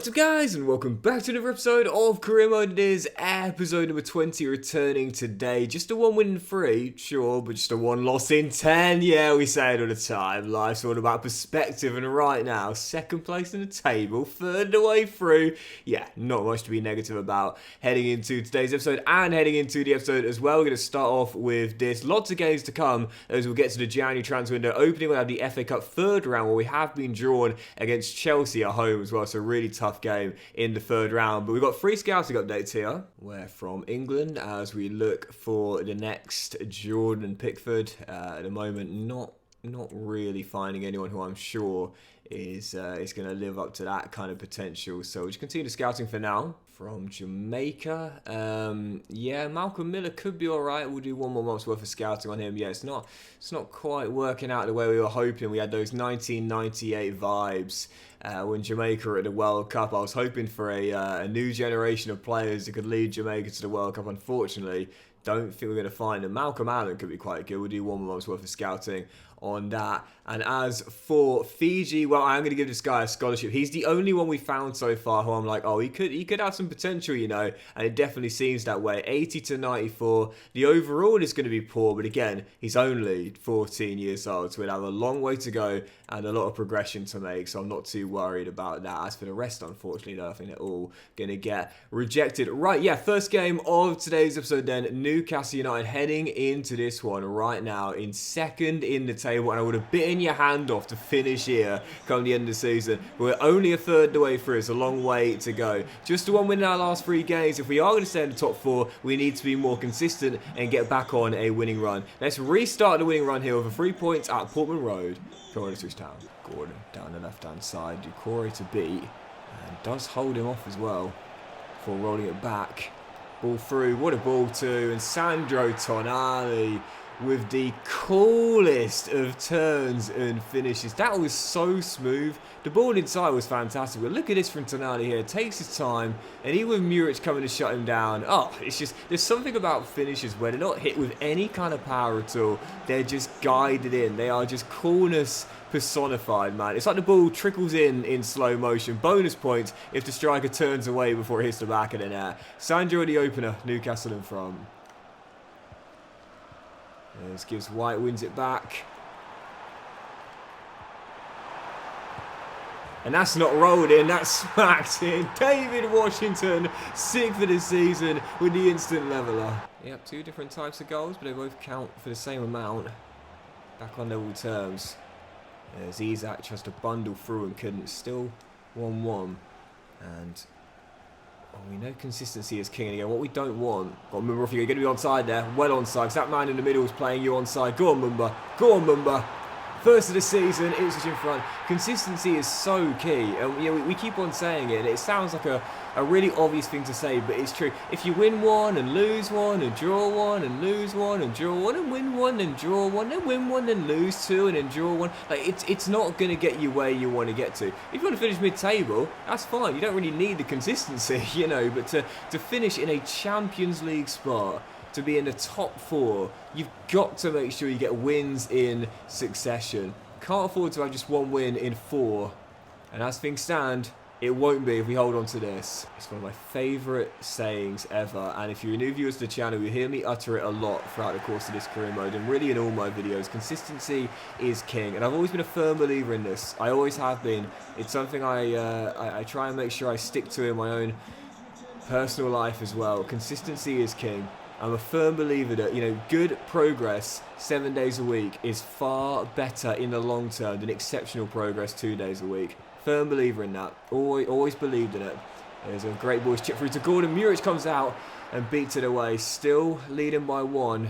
What's up guys, and welcome back to another episode of Career Mode. It is episode number 20 returning today. Just a 1 win in 3, sure, but just a 1 loss in 10. Yeah, we say it all the time. Life's all about perspective, and right now, second place in the table, third the way through. Yeah, not much to be negative about heading into today's episode and heading into the episode as well. We're going to start off with this. Lots of games to come as we'll get to the January transfer window. Opening, we'll have the FA Cup third round where we have been drawn against Chelsea at home as well, so really tough game in the third round. But we've got 3 scouting updates here. We're from England as we look for the next Jordan Pickford. At the moment, not really finding anyone who I'm sure is going to live up to that kind of potential. So we'll just continue the scouting for now. From Jamaica, yeah, Malcolm Miller could be alright. We'll do 1 more month's worth of scouting on him. Yeah, it's not quite working out the way we were hoping. We had those 1998 vibes when Jamaica were at the World Cup. I was hoping for a new generation of players that could lead Jamaica to the World Cup. Unfortunately, don't think we're going to find them. Malcolm Allen could be quite good. We'll do 1 more month's worth of scouting on that. And as for Fiji, well, I'm going to give this guy a scholarship. He's the only one we found so far who I'm like, oh, he could have some potential, you know, and it definitely seems that way. 80 to 94. The overall is going to be poor, but again, he's only 14 years old, so we'll have a long way to go and a lot of progression to make, so I'm not too worried about that. As for the rest, unfortunately, though, I think they're all going to get rejected. Right, yeah, first game of today's episode then, Newcastle United heading into this one right now in second in the table, and I would have bitten your hand off to finish here come the end of the season. We're only a third the way through. It's a long way to go. Just the 1 win in our last 3 games. If we are going to stay in the top 4, we need to be more consistent and get back on a winning run. Let's restart the winning run here with a 3 points at Portman Road. Corner switch down. Gordon down the left-hand side. Ducore to beat. And does hold him off as well before rolling it back. Ball through. What a ball too. And Sandro Tonali with the coolest of turns and finishes. That was so smooth. The ball inside was fantastic. But look at this from Tonali here. Takes his time. And even with Muric coming to shut him down. Oh, it's just, there's something about finishes where they're not hit with any kind of power at all. They're just guided in. They are just coolness personified, man. It's like the ball trickles in slow motion. Bonus points if the striker turns away before it hits the back of the net. Sandro the opener. Newcastle in front. This gives White, wins it back. And that's not rolled in, that's smacked in. David Washington, 6th for this season with the instant leveller. Yep, 2 different types of goals, but they both count for the same amount. Back on level terms. As Isaac tries to bundle through and couldn't. Still 1-1. And we know consistency is king. And again, what we don't want, got to remember if you're going to be onside there, well onside, because that man in the middle is playing you onside. Go on, Mumba. Go on, Mumba. First of the season, Ipswich in front. Consistency is so key. And you know, we keep on saying it, and it sounds like a really obvious thing to say, but it's true. If you win 1 and lose 1 and draw 1 and lose 1 and draw 1 and win 1 and draw 1 and win 1 and lose 2 and then draw 1, like it's not going to get you where you want to get to. If you want to finish mid-table, that's fine. You don't really need the consistency, you know, but to finish in a Champions League spot, to be in the top 4, you've got to make sure you get wins in succession. Can't afford to have just 1 win in 4. And as things stand, it won't be if we hold on to this. It's one of my favourite sayings ever. And if you're a new viewer to the channel, you hear me utter it a lot throughout the course of this career mode. And really in all my videos, consistency is king. And I've always been a firm believer in this. I always have been. It's something I try and make sure I stick to in my own personal life as well. Consistency is king. I'm a firm believer that, you know, good progress 7 days a week is far better in the long term than exceptional progress 2 days a week. Firm believer in that. Always believed in it. There's a great boys chip through to Gordon. Muric comes out and beats it away. Still leading by 1.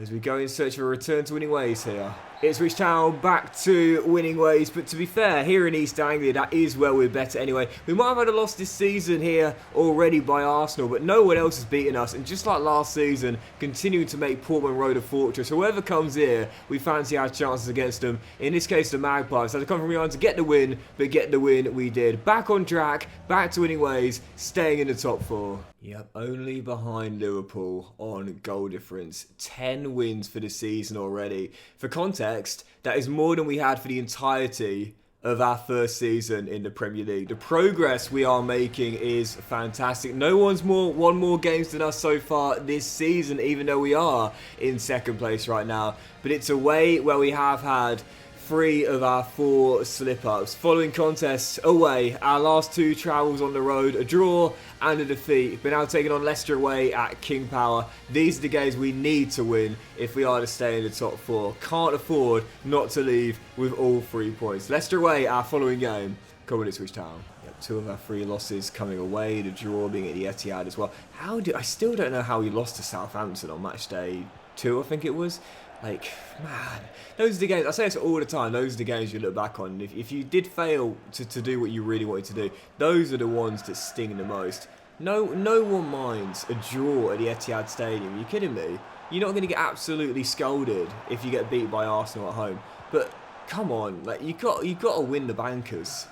As we go in search of a return to winning ways here. Ipswich Town back to winning ways, but to be fair, here in East Anglia, that is where we're better anyway. We might have had a loss this season here already by Arsenal, but no one else has beaten us. And just like last season, continuing to make Portman Road a fortress. Whoever comes here, we fancy our chances against them. In this case, the Magpies had to come from behind to get the win, but get the win we did. Back on track, back to winning ways, staying in the top 4. Yep, only behind Liverpool on goal difference. 10 wins for the season already. For context, that is more than we had for the entirety of our first season in the Premier League. The progress we are making is fantastic. No one's won more games than us so far this season, even though we are in second place right now. But it's a way where we have had 3 of our 4 slip-ups. Following contests away, our last 2 travels on the road, a draw and a defeat. But now taking on Leicester away at King Power. These are the games we need to win if we are to stay in the top 4. Can't afford not to leave with all 3 points. Leicester away, our following game, coming at Ipswich Town. 2 of our 3 losses coming away, the draw being at the Etihad as well. I still don't know how we lost to Southampton on match day 2, I think it was. Like, man, those are the games, I say this all the time, those are the games you look back on. If you did fail to do what you really wanted to do, those are the ones that sting the most. No one minds a draw at the Etihad Stadium. Are you kidding me? You're not going to get absolutely scolded if you get beat by Arsenal at home. But come on, like you got to win the bankers.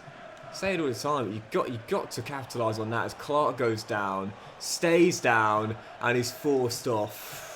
I say it all the time. You got to capitalise on that as Clark goes down, stays down, and is forced off.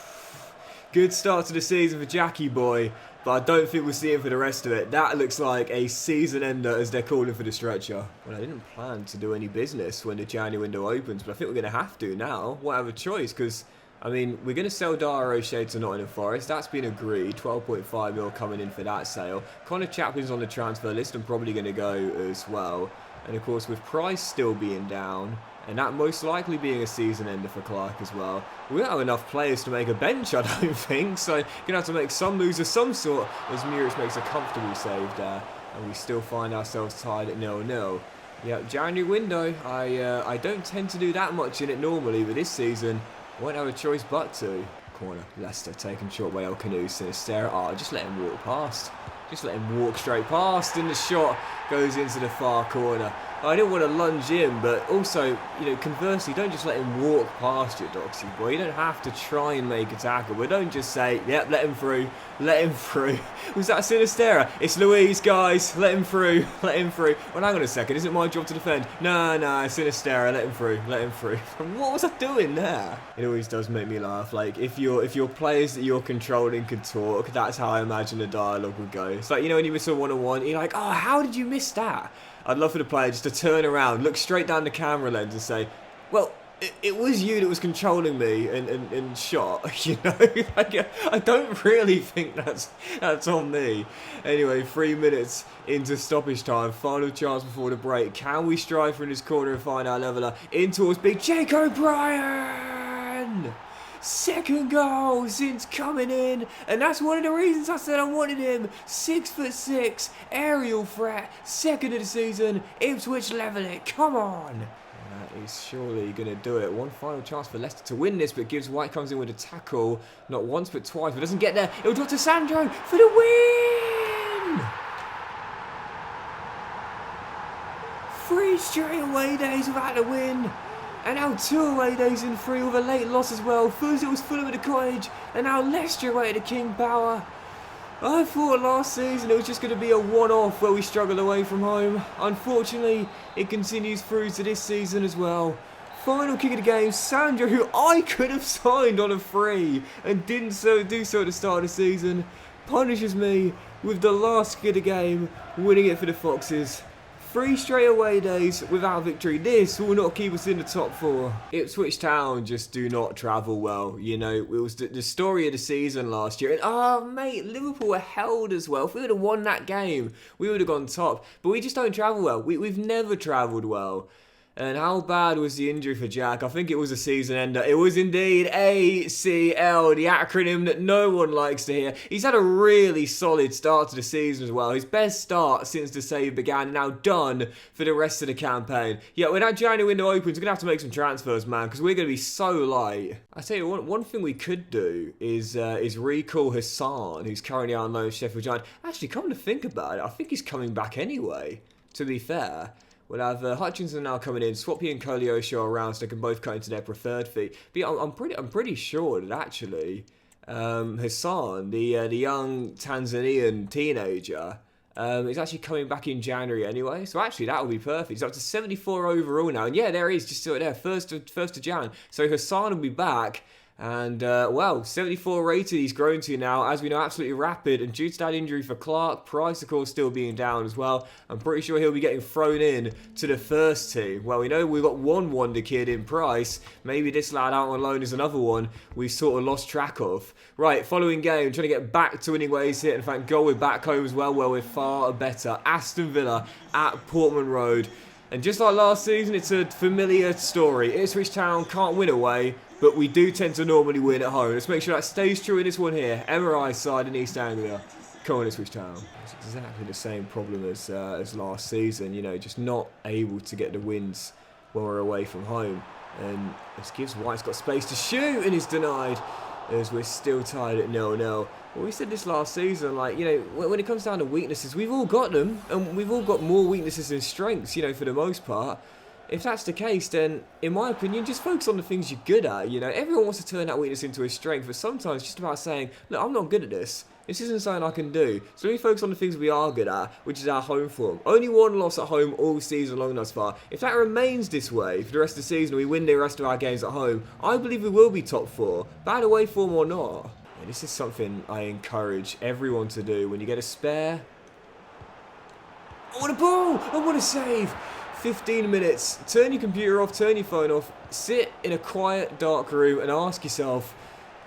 Good start to the season for Jackie boy, but I don't think we'll see him for the rest of it. That looks like a season ender, as they're calling for the stretcher. Well, I didn't plan to do any business when the January window opens, but I think we're going to have to now. Won't have a choice, because, I mean, we're going to sell Dara O'Shea to Nottingham Forest. That's been agreed. 12.5 mil coming in for that sale. Connor Chaplin's on the transfer list and probably going to go as well. And, of course, with Price still being down, and that most likely being a season ender for Clark as well, we don't have enough players to make a bench, I don't think. So, going to have to make some moves of some sort as Muric makes a comfortable save there. And we still find ourselves tied at 0-0. Yeah, January window, I don't tend to do that much in it normally, but this season, won't have a choice but to. Corner, Leicester taken short by El Canu, Sinister. Oh, just let him walk past. Just let him walk straight past, and the shot goes into the far corner. I didn't want to lunge in, but also, you know, conversely, don't just let him walk past you, Doxy boy. You don't have to try and make a tackle, but don't just say, yep, let him through, let him through. Was that Sinistera? It's Luis, guys, let him through, let him through. Well, hang on a second, isn't it my job to defend? No, Sinistera, let him through, let him through. What was I doing there? It always does make me laugh. Like, if your players that you're controlling could talk, that's how I imagine the dialogue would go. It's like, you know, when you miss a one-on-one, you're like, oh, how did you miss that? I'd love for the player just to turn around, look straight down the camera lens and say, well, it was you that was controlling me and shot, you know? Like, I don't really think that's on me. Anyway, 3 minutes into stoppage time, final chance before the break. Can we strive for in this corner and find our leveller? In towards big Jake O'Brien! Second goal since coming in, and that's one of the reasons I said I wanted him. 6'6", aerial threat, second of the season. Ipswich level it. Come on. That is surely going to do it. One final chance for Leicester to win this, but Gibbs White comes in with a tackle, not once but twice, but doesn't get there. It'll drop to Sandro for the win. 3 straight away days without a win. And now 2 away days in 3 with a late loss as well. Thursday was Fulham at the Cottage, and now Leicester away at the King Power. I thought last season it was just going to be a one-off where we struggled away from home. Unfortunately, it continues through to this season as well. Final kick of the game, Sandro, who I could have signed on a free and didn't do so at the start of the season, punishes me with the last kick of the game, winning it for the Foxes. 3 straight away days without victory. This will not keep us in the top 4. Ipswich Town just do not travel well. You know, it was the story of the season last year. And, oh, mate, Liverpool were held as well. If we would have won that game, we would have gone top. But we just don't travel well. We've never travelled well. And how bad was the injury for Jack? I think it was a season ender. It was indeed ACL, the acronym that no one likes to hear. He's had a really solid start to the season as well. His best start since the save began, now done for the rest of the campaign. Yeah, when that January window opens, we're going to have to make some transfers, man, because we're going to be so light. I tell you, one thing we could do is recall Hassan, who's currently on loan at Sheffield Giant. Actually, come to think about it, I think he's coming back anyway, to be fair. We'll have Hutchinson now coming in, Swappy and Koleosho around so they can both cut into their preferred fee. But yeah, I'm pretty sure that actually Hassan, the young Tanzanian teenager, is actually coming back in January anyway. So actually that will be perfect. He's up to 74 overall now. And yeah, there he is, just still there, 1st of Jan. So Hassan will be back. And, well, 74 rated he's grown to now, as we know, absolutely rapid. And due to that injury for Clark, Price, of course, still being down as well, I'm pretty sure he'll be getting thrown in to the first team. Well, we know we've got one wonder kid in Price. Maybe this lad out on loan is another one we sort of lost track of. Right, following game, trying to get back to winning ways here. In fact, goal with back home as well, where we're far better. Aston Villa at Portman Road. And just like last season, it's a familiar story. Ipswich Town can't win away, but we do tend to normally win at home. Let's make sure that stays true in this one here. MRI side in East Anglia. Come on, Ipswich Town. It's exactly the same problem as last season. You know, just not able to get the wins when we're away from home. And this gives White's got space to shoot, and he's denied as we're still tied at 0-0. Well, we said this last season, like, you know, when it comes down to weaknesses, we've all got them, and we've all got more weaknesses than strengths, you know, for the most part. If that's the case, then, in my opinion, just focus on the things you're good at, you know. Everyone wants to turn that weakness into a strength, but sometimes it's just about saying, look, I'm not good at this. This isn't something I can do. So let me focus on the things we are good at, which is our home form. Only one loss at home all season long thus far. If that remains this way for the rest of the season, we win the rest of our games at home, I believe we will be top 4, bad away form or not. And this is something I encourage everyone to do. When you get a spare, I want a ball! I want a save! 15 minutes, turn your computer off, turn your phone off, sit in a quiet, dark room and ask yourself,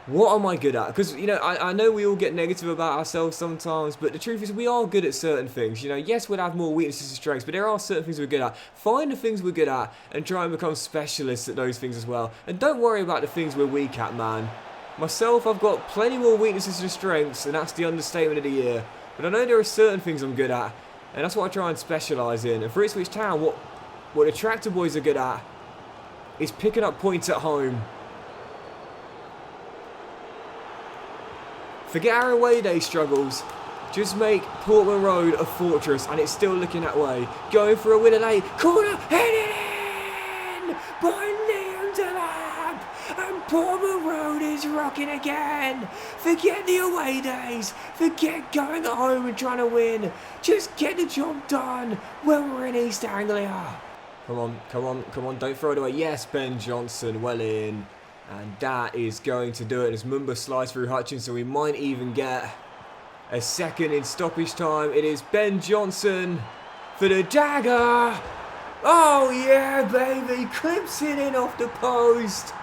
what am I good at? Because, you know, I know we all get negative about ourselves sometimes, but the truth is we are good at certain things. You know, yes, we'll have more weaknesses and strengths, but there are certain things we're good at. Find the things we're good at and try and become specialists at those things as well. And don't worry about the things we're weak at, man. Myself, I've got plenty more weaknesses and strengths, and that's the understatement of the year. But I know there are certain things I'm good at, and that's what I try and specialise in. And for Ipswich Town, what the tractor boys are good at is picking up points at home. Forget our away day struggles. Just make Portman Road a fortress, and it's still looking that way. Going for a winner late. Corner, headed in by Liam Delap. And Portman Road is rocking again. Forget the away days. Forget going at home and trying to win. Just get the job done when we're in East Anglia. Come on, come on, come on. Don't throw it away. Yes, Ben Johnson, well in. And that is going to do it as Mumba slides through Hutchinson. We might even get a second in stoppage time. It is Ben Johnson for the dagger. Oh yeah, baby. Clips it in off the post.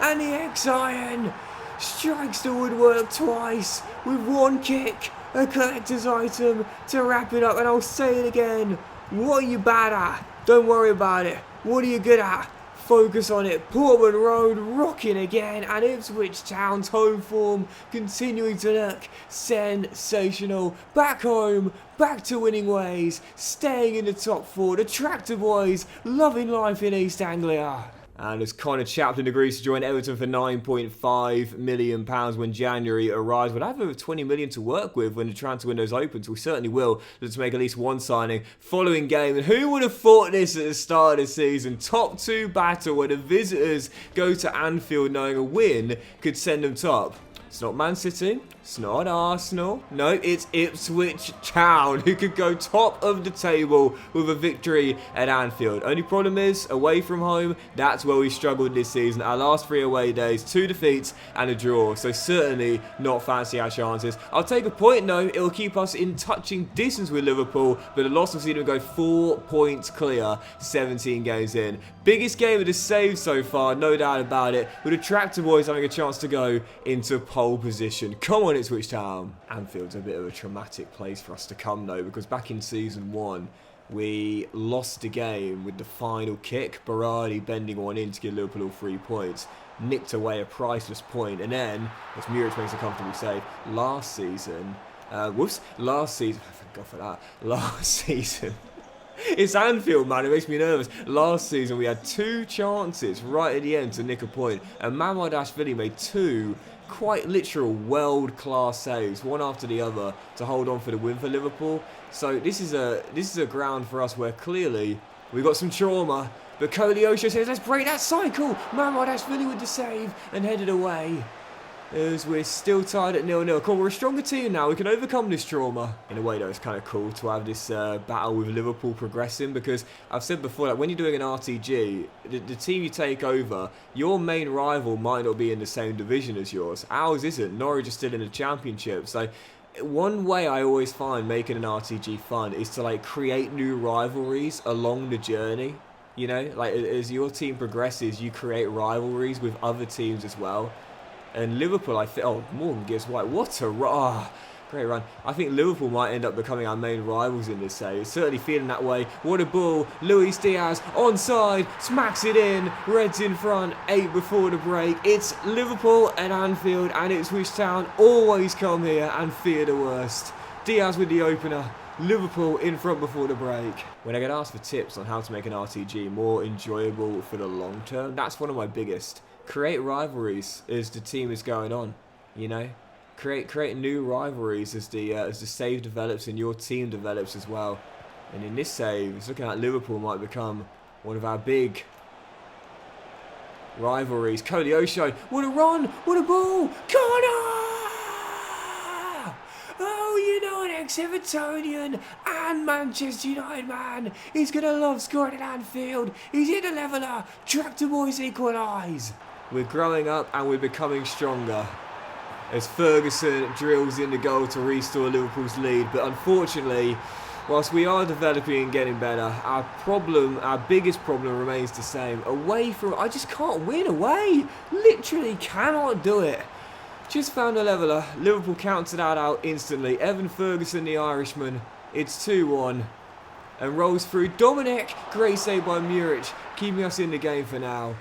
And the X-Iron strikes the woodwork twice with one kick. A collector's item to wrap it up. And I'll say it again. What are you bad at? Don't worry about it. What are you good at? Focus on it. Portman Road rocking again, and Ipswich Town's home form continuing to look sensational. Back home, back to winning ways, staying in the top 4. The Tractor Boys loving life in East Anglia. And as Connor Chaplin agrees to join Everton for £9.5 million when January arrives, we'll have over 20 million to work with when the transfer window opens. We certainly will. Let's make at least one signing following game. And who would have thought this at the start of the season? Top 2 battle where the visitors go to Anfield knowing a win could send them top. It's not Man City. It's not Arsenal. No, it's Ipswich Town who could go top of the table with a victory at Anfield. Only problem is, away from home, that's where we struggled this season. Our last 3 away days, 2 defeats and a draw. So certainly not fancy our chances. I'll take a point though. It'll keep us in touching distance with Liverpool, but the loss will see them go 4 points clear, 17 games in. Biggest game of the save so far, no doubt about it, with the Tractor Boys having a chance to go into pole position. Come on, Ipswich Town. Anfield's a bit of a traumatic place for us to come though, because back in season 1 we lost the game with the final kick, Berardi bending one in to give Liverpool all 3 points, nicked away a priceless point, and then as Muric makes a comfortable save last season, last season it's Anfield, man, it makes me nervous. Last season we had 2 chances right at the end to nick a point, and Mamardashvili made 2 quite literal world-class saves, one after the other, to hold on for the win for Liverpool. So this is a ground for us where clearly we got some trauma. But Koleosho says, let's break that cycle. Mamardashvili with the save and headed away. as we're still tied at 0-0. Come on, we're a stronger team now. We can overcome this trauma. In a way, though, it's kind of cool to have this battle with Liverpool progressing, because I've said before that when you're doing an RTG, the team you take over, your main rival might not be in the same division as yours. Ours isn't. Norwich is still in the Championship. So one way I always find making an RTG fun is to like create new rivalries along the journey. You know, like as your team progresses, you create rivalries with other teams as well. And Liverpool, I think, oh, Morgan gives White, what a great run. I think Liverpool might end up becoming our main rivals in this save. It's certainly feeling that way. What a ball. Luis Diaz onside, smacks it in. Reds in front, 8 before the break. It's Liverpool and Anfield and Ipswich Town always come here and fear the worst. Diaz with the opener. Liverpool in front before the break. When I get asked for tips on how to make an RTG more enjoyable for the long term, that's one of my biggest. Create rivalries as the team is going on, you know. Create new rivalries as the save develops and your team develops as well. And in this save, it's looking like Liverpool might become one of our big rivalries. Koleosho, what a run! What a ball! Corner! Oh, you know, an ex-Evertonian and Manchester United man. He's going to love scoring at Anfield. He's hit a leveller. Tractor boys equalise. We're growing up and we're becoming stronger as Ferguson drills in the goal to restore Liverpool's lead. But unfortunately, whilst we are developing and getting better, our biggest problem remains the same. Away from, I just can't win away. Literally cannot do it. Just found a leveller. Liverpool counted that out instantly. Evan Ferguson, the Irishman. It's 2-1. And rolls through. Dominic, great save by Muric, keeping us in the game for now.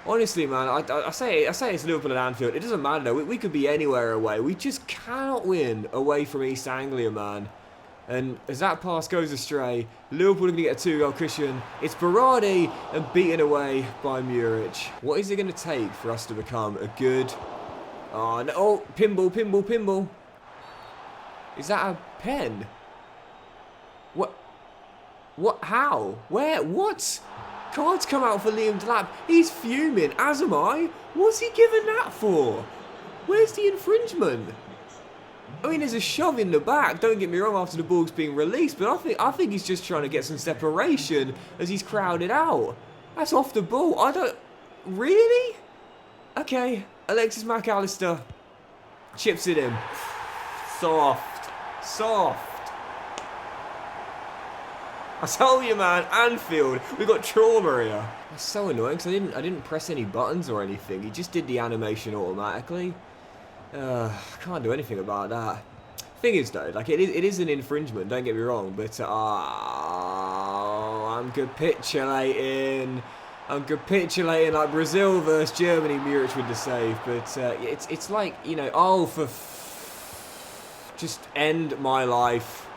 Honestly, man, I say it's Liverpool and Anfield. It doesn't matter, though. We could be anywhere away. We just cannot win away from East Anglia, man. And as that pass goes astray, Liverpool are going to get a 2-goal cushion. It's Berardi and beaten away by Muric. What is it going to take for us to become a good... Oh, no. Oh, pinball. Is that a pen? What? How? Where? What? Cards come out for Liam Delap. He's fuming, as am I. What's he giving that for? Where's the infringement? I mean, there's a shove in the back. Don't get me wrong, after the ball's being released, but I think he's just trying to get some separation as he's crowded out. That's off the ball. I don't... Really? Okay. Alexis McAllister chips it in. Soft. I told you, man, Anfield, we got trauma here. That's so annoying because I didn't press any buttons or anything. He just did the animation automatically. Can't do anything about that. Thing is, though, like it is an infringement. Don't get me wrong, but I'm capitulating. Like Brazil versus Germany. Muric with the save, but it's like, you know, just end my life.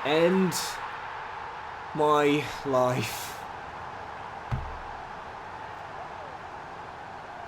End my life.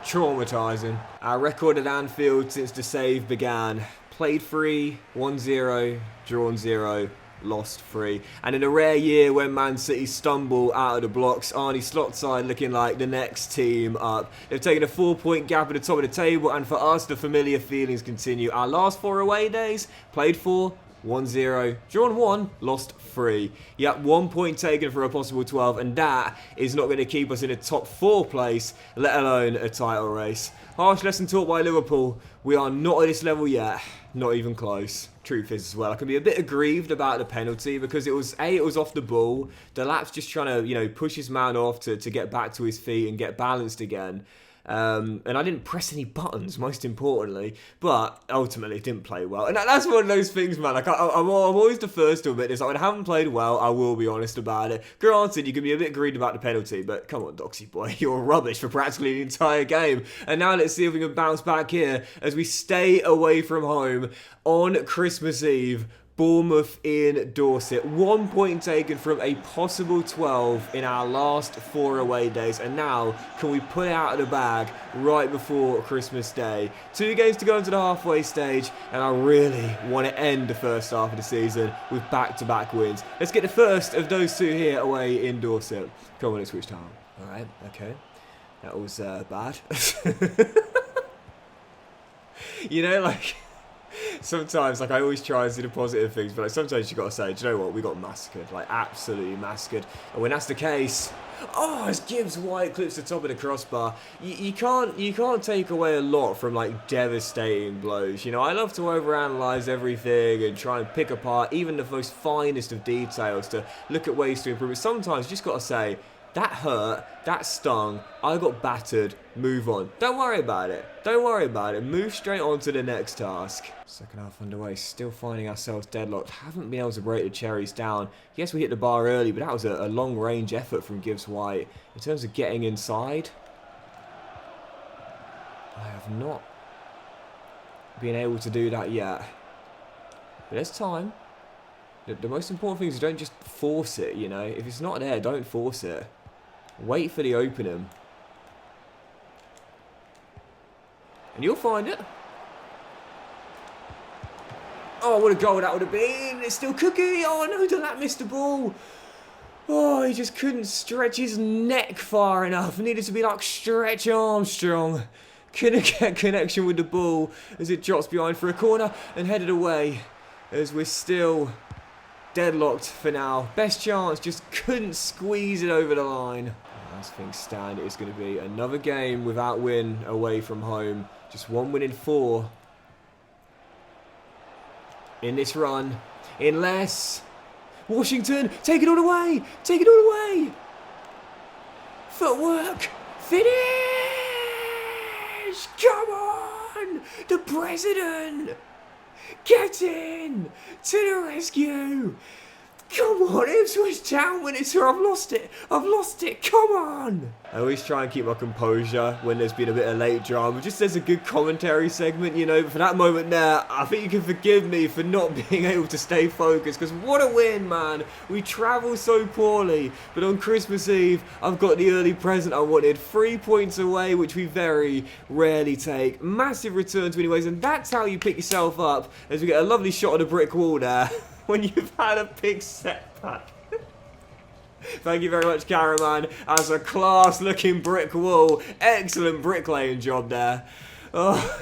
Traumatizing. Our record at Anfield since the save began. Played 3, 1-0, drawn 0, lost 3. And in a rare year when Man City stumble out of the blocks, Arne Slot's side looking like the next team up. They've taken a 4-point gap at the top of the table, and for us, the familiar feelings continue. Our last 4 away days, played 4, 1-0, drawn 1, lost 3. Yep, 1 point taken for a possible 12, and that is not going to keep us in a top 4 place, let alone a title race. Harsh lesson taught by Liverpool. We are not at this level yet, not even close. Truth is as well, I can be a bit aggrieved about the penalty because it was off the ball. Delap's just trying to, you know, push his man off to get back to his feet and get balanced again. And I didn't press any buttons, most importantly, but ultimately didn't play well. And that's one of those things, man. Like I'm always the first to admit this. Like, when I haven't played well, I will be honest about it. Granted, you can be a bit greedy about the penalty, but come on, Doxy boy, you're rubbish for practically the entire game. And now let's see if we can bounce back here as we stay away from home on Christmas Eve. Bournemouth in Dorset. 1 point taken from a possible 12 in our last 4 away days. And now, can we put it out of the bag right before Christmas Day? 2 games to go into the halfway stage, and I really want to end the first half of the season with back-to-back wins. Let's get the first of those 2 here away in Dorset. Come on, let's switch time. Alright, okay. That was bad. You know, like, sometimes, like, I always try and see the positive things, but like, sometimes you got to say, do you know what, we got massacred, like, absolutely massacred. And when that's the case, oh, as Gibbs White clips the top of the crossbar, you can't take away a lot from, like, devastating blows. You know, I love to overanalyze everything and try and pick apart even the most finest of details to look at ways to improve it. Sometimes you just got to say, that hurt, that stung, I got battered, move on. Don't worry about it. Don't worry about it. Move straight on to the next task. Second half underway, still finding ourselves deadlocked. Haven't been able to break the cherries down. Yes, we hit the bar early, but that was a long-range effort from Gibbs White. In terms of getting inside, I have not been able to do that yet. But there's time. The most important thing is don't just force it, you know. If it's not there, don't force it. Wait for the opening. And you'll find it. Oh, what a goal that would have been. It's still Cookie. Oh, no, Delap missed the ball. Oh, he just couldn't stretch his neck far enough. Needed to be like Stretch Armstrong. Couldn't get connection with the ball as it drops behind for a corner and headed away. As we're still deadlocked for now. Best chance, just couldn't squeeze it over the line. As things stand, it's going to be another game without win away from home. Just 1 win in 4 in this run. Unless Washington, take it all away! Take it all away! Footwork! Finish! Come on! The president! Get in! To the rescue! Come on, Ipswich Town when it's here. I've lost it. I've lost it. Come on. I always try and keep my composure when there's been a bit of late drama. Just there's a good commentary segment, you know. But for that moment there, I think you can forgive me for not being able to stay focused. Because what a win, man. We travel so poorly. But on Christmas Eve, I've got the early present I wanted. 3 points away, which we very rarely take. Massive return to anyways. And that's how you pick yourself up. As we get a lovely shot of the brick wall there. When you've had a big setback. Thank you very much, cameraman. As a class-looking brick wall. Excellent bricklaying job there. Oh,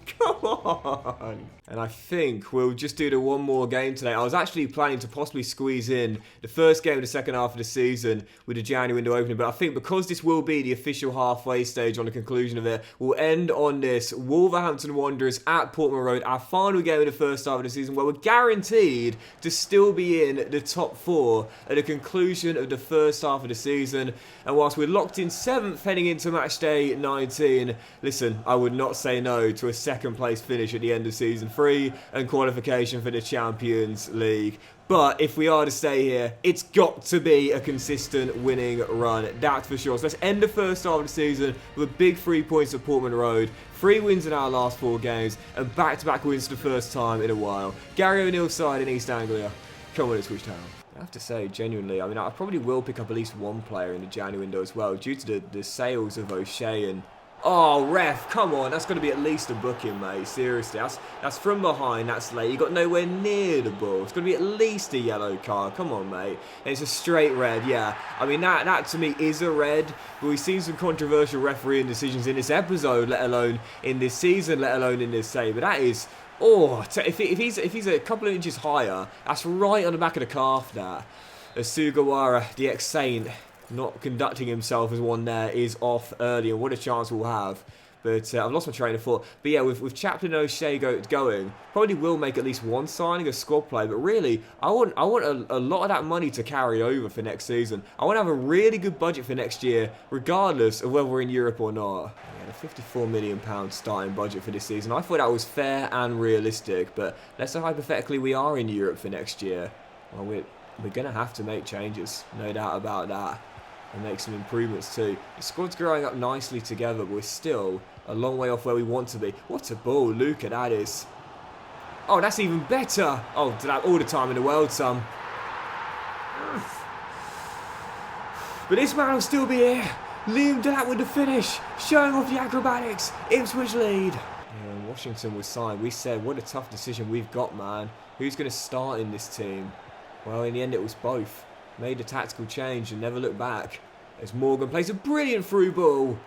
come on. And I think we'll just do the one more game today. I was actually planning to possibly squeeze in the first game of the second half of the season with the January window opening. But I think because this will be the official halfway stage on the conclusion of it, we'll end on this Wolverhampton Wanderers at Portman Road, our final game of the first half of the season, where we're guaranteed to still be in the top 4 at the conclusion of the first half of the season. And whilst we're locked in 7th heading into match day 19, listen, I would not say no to a second place finish at the end of season 3 and qualification for the Champions League. But if we are to stay here, it's got to be a consistent winning run, that's for sure. So let's end the first half of the season with a big 3 points at Portman Road, 3 wins in our last 4 games, and back-to-back wins for the first time in a while. Gary O'Neill's side in East Anglia. Come on, Ipswich Town. I have to say, genuinely, I mean, I probably will pick up at least one player in the January window as well, due to the sales of O'Shea and... Oh, ref, come on, that's got to be at least a booking, mate, seriously. That's from behind, that's late. You got nowhere near the ball. It's got to be at least a yellow card, come on, mate. And it's a straight red, yeah. I mean, that to me is a red, but we've seen some controversial refereeing decisions in this episode, let alone in this season, let alone in this save. But that is... Oh, if he's a couple of inches higher, that's right on the back of the calf there. As Sugawara, the ex-Saint, not conducting himself as one there, is off early, and what a chance we'll have. But I've lost my train of thought. But yeah, with Chaplin and O'Shea going, probably will make at least one signing, a squad play. But really, I want a lot of that money to carry over for next season. I want to have a really good budget for next year, regardless of whether we're in Europe or not. Yeah, the £54 million starting budget for this season, I thought that was fair and realistic. But let's say hypothetically we are in Europe for next year. Well, we're going to have to make changes, no doubt about that. And make some improvements too. The squad's growing up nicely together, but we're still a long way off where we want to be. What a ball, Luca, that is. Oh, that's even better. Oh, all the time in the world, son. But this man will still be here. Liam Delap with the finish, showing off the acrobatics. Ipswich lead. Yeah, when Washington was signed, we said, what a tough decision we've got, man. Who's going to start in this team? Well, in the end, it was both. Made a tactical change and never looked back. As Morgan plays a brilliant through ball.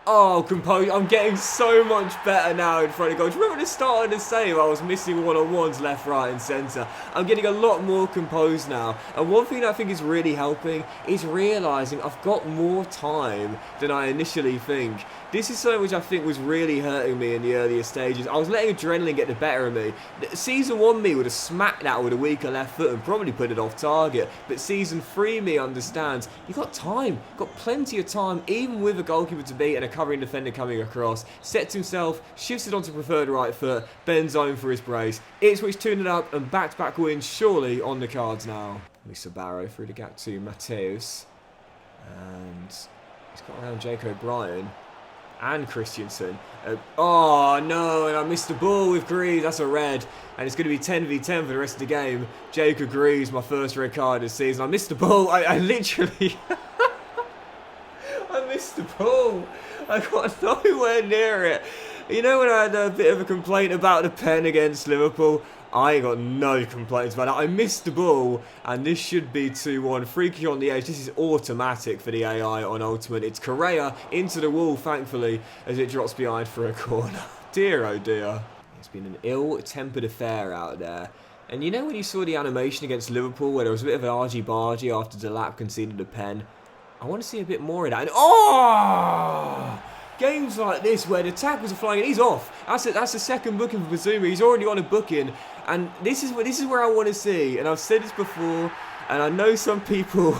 Oh, compose. I'm getting so much better now in front of goal. Do you remember at the start of the save, I was missing one-on-ones left, right and centre. I'm getting a lot more composed now. And one thing that I think is really helping is realising I've got more time than I initially think. This is something which I think was really hurting me in the earlier stages. I was letting adrenaline get the better of me. Season 1 me would have smacked that with a weaker left foot and probably put it off target. But Season 3 me understands you've got time, got plenty of time, even with a goalkeeper to beat and a covering defender coming across. Sets himself, shifts it onto preferred right foot, bends home for his brace. Ipswich tuned it up and back-to-back wins surely on the cards now. Lisa Barrow through the gap to Mateus. And he's got around Jake O'Brien. And Christensen. Oh no, and I missed the ball with Greaves. That's a red. And it's going to be 10v10 for the rest of the game. Jacob Greaves, my first red card this season. I missed the ball. I literally... I missed the ball. I got nowhere near it. You know when I had a bit of a complaint about the pen against Liverpool? I ain't got no complaints about it. I missed the ball, and this should be 2-1. Free kick on the edge. This is automatic for the AI on Ultimate. It's Correa into the wall, thankfully, as it drops behind for a corner. Dear, oh dear. It's been an ill-tempered affair out there. And you know when you saw the animation against Liverpool, where there was a bit of an argy-bargy after Delap conceded a pen? I want to see a bit more of that. And oh! Games like this where the tackles are flying and he's off. That's the second booking for Bazuma. He's already on a booking. And this is where I want to see. And I've said this before, and I know some people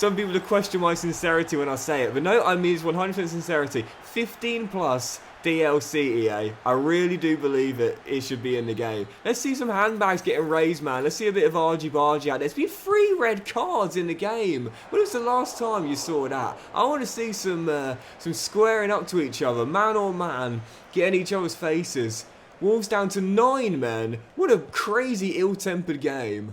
will question my sincerity when I say it. But no, I mean it's 100% sincerity. 15 plus DLC EA. I really do believe it should be in the game. Let's see some handbags getting raised, man. Let's see a bit of argy-bargy out there. There's been 3 red cards in the game. When was the last time you saw that? I want to see some squaring up to each other, man on man, getting each other's faces. Wolves down to 9 men. What a crazy ill-tempered game.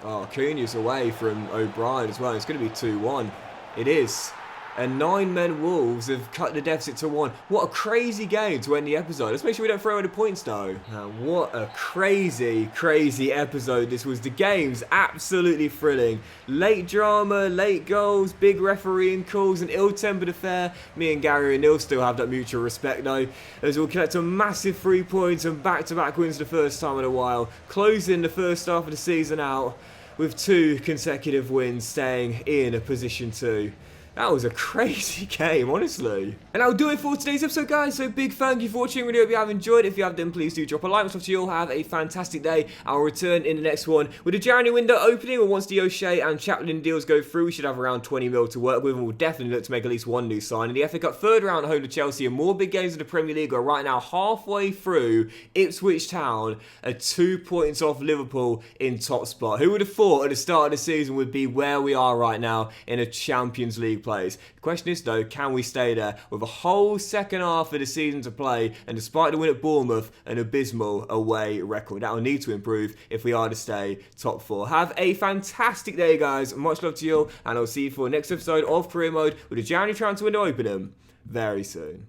Oh, Cunha's away from O'Brien as well. It's going to be 2-1. It is. And 9 men Wolves have cut the deficit to 1. What a crazy game to end the episode. Let's make sure we don't throw away the points though. What a crazy, crazy episode this was. The game's absolutely thrilling. Late drama, late goals, big refereeing calls, an ill-tempered affair. Me and Gary O'Neill still have that mutual respect though, as we'll collect a massive 3 points and back-to-back wins the first time in a while. Closing the first half of the season out with 2 consecutive wins, staying in a position 2. That was a crazy game, honestly. And that'll do it for today's episode, guys. So big thank you for watching. Really hope you have enjoyed. If you have, then please do drop a like. Much love to you all. Have a fantastic day. I'll return in the next one with a January window opening. And once the O'Shea and Chaplin deals go through, we should have around 20 mil to work with. And we'll definitely look to make at least 1 new sign. In the FA Cup third round, home to Chelsea, and more big games in the Premier League are right now halfway through. Ipswich Town are 2 points off Liverpool in top spot. Who would have thought at the start of the season would be where we are right now in a Champions League place? The question is though, can we stay there with a whole second half of the season to play, and despite the win at Bournemouth, an abysmal away record? That will need to improve if we are to stay top 4. Have a fantastic day, guys. Much love to you all, and I'll see you for the next episode of Career Mode with a January transfer window opening very soon.